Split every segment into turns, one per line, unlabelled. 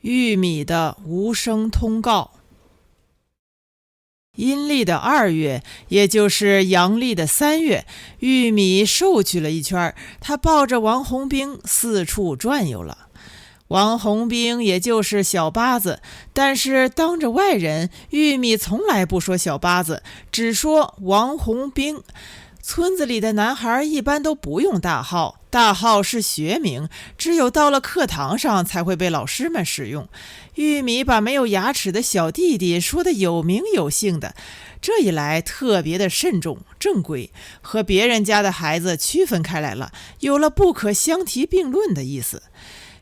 玉米的无声通告。阴历的2月，也就是阳历的3月，玉米瘦去了一圈，他抱着王红兵四处转悠了。王红兵也就是小八子，但是当着外人，玉米从来不说小八子，只说王红兵。村子里的男孩一般都不用大号，大号是学名，只有到了课堂上才会被老师们使用。玉米把没有牙齿的小弟弟说得有名有姓的，这一来特别的慎重正规，和别人家的孩子区分开来了，有了不可相提并论的意思。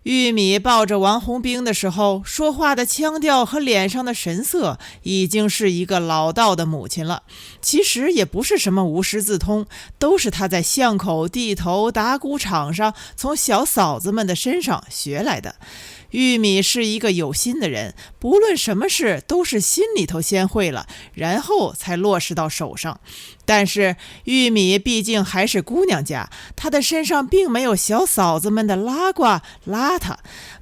玉米抱着王红兵的时候，说话的腔调和脸上的神色已经是一个老道的母亲了。其实也不是什么无师自通，都是他在巷口、地头、打谷场上从小嫂子们的身上学来的。玉米是一个有心的人，不论什么事都是心里头先会了，然后才落实到手上。但是玉米毕竟还是姑娘家，她的身上并没有小嫂子们的拉呱邋遢，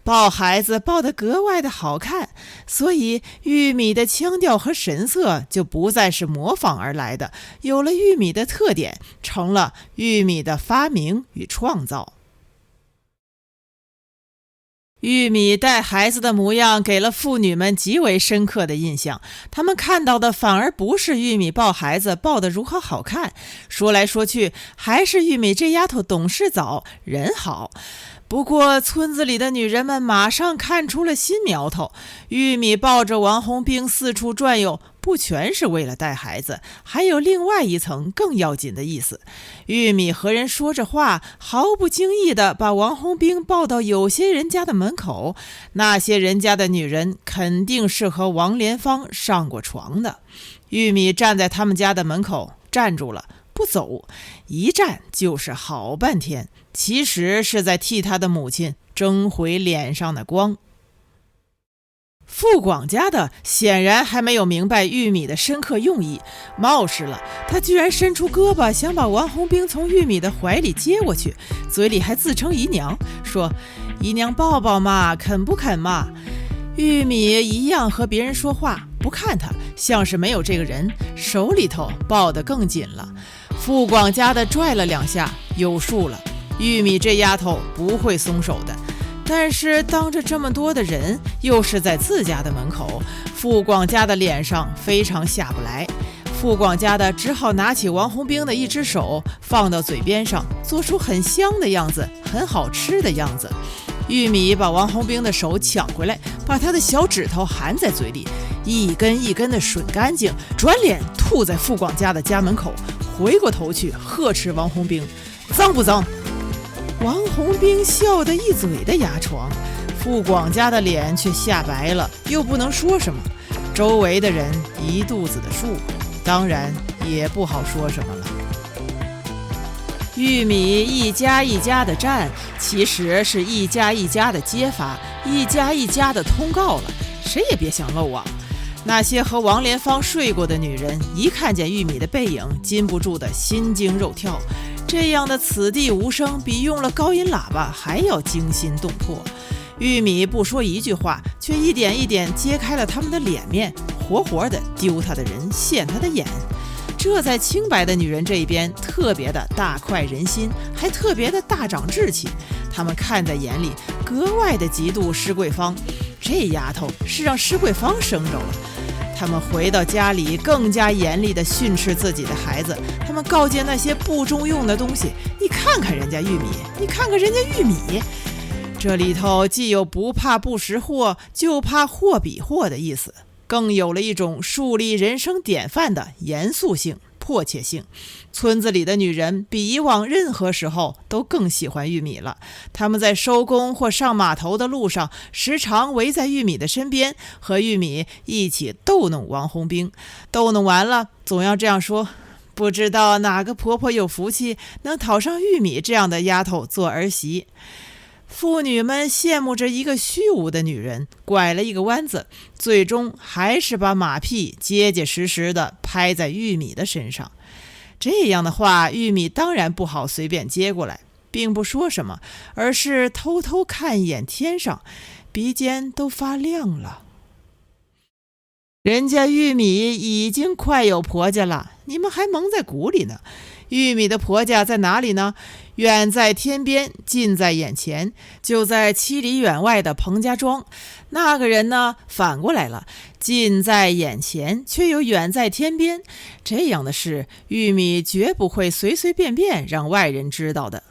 抱孩子抱得格外的好看，所以玉米的腔调和神色就不再是模仿而来的，有了玉米的特点，成了玉米的发明与创造。玉米带孩子的模样给了妇女们极为深刻的印象，她们看到的反而不是玉米抱孩子抱得如何好看，说来说去还是玉米这丫头懂事早，人好。不过村子里的女人们马上看出了新苗头，玉米抱着王红兵四处转悠，不全是为了带孩子，还有另外一层更要紧的意思。玉米和人说着话，毫不经意地把王红兵抱到有些人家的门口，那些人家的女人肯定是和王莲芳上过床的。玉米站在他们家的门口站住了，不走，一站就是好半天，其实是在替他的母亲争回脸上的光。傅广家的显然还没有明白玉米的深刻用意，冒失了，他居然伸出胳膊想把王红兵从玉米的怀里接过去，嘴里还自称姨娘，说姨娘抱抱嘛，肯不肯嘛。玉米一样和别人说话，不看他，像是没有这个人，手里头抱得更紧了。傅广家的拽了2下，有数了，玉米这丫头不会松手的。但是当着这么多的人，又是在自家的门口，傅广家的脸上非常下不来。傅广家的只好拿起王红兵的一只手放到嘴边上，做出很香的样子，很好吃的样子。玉米把王红兵的手抢回来，把他的小指头含在嘴里，一根一根的吮干净，转脸吐在傅广家的家门口，回过头去呵斥王红兵：脏不脏？王红兵笑得一嘴的牙床，傅广家的脸却吓白了，又不能说什么。周围的人一肚子的数，当然也不好说什么了。玉米一家一家的站，其实是一家一家的揭发，一家一家的通告了，谁也别想漏网。那些和王莲芳睡过的女人，一看见玉米的背影，禁不住的心惊肉跳。这样的此地无声，比用了高音喇叭还要惊心动魄。玉米不说一句话，却一点一点揭开了他们的脸面，活活的丢他的人，现他的眼。这在清白的女人这一边特别的大快人心，还特别的大长志气。他们看在眼里，格外的嫉妒施桂芳，这丫头是让施桂芳生着了。他们回到家里，更加严厉地训斥自己的孩子。他们告诫那些不中用的东西：你看看人家玉米，你看看人家玉米。这里头既有不怕不识货，就怕货比货的意思，更有了一种树立人生典范的严肃性、迫切性。村子里的女人比以往任何时候都更喜欢玉米了。她们在收工或上码头的路上，时常围在玉米的身边，和玉米一起逗弄王红兵。逗弄完了，总要这样说：不知道哪个婆婆有福气，能讨上玉米这样的丫头做儿媳。妇女们羡慕着一个虚无的女人，拐了一个弯子，最终还是把马屁结结实实地拍在玉米的身上。这样的话，玉米当然不好随便接过来，并不说什么，而是偷偷看一眼天上。鼻尖都发亮了。人家玉米已经快有婆家了，你们还蒙在鼓里呢。玉米的婆家在哪里呢？远在天边，近在眼前，就在7里远外的彭家庄。那个人呢，反过来了，近在眼前，却又远在天边。这样的事，玉米绝不会随随便便让外人知道的。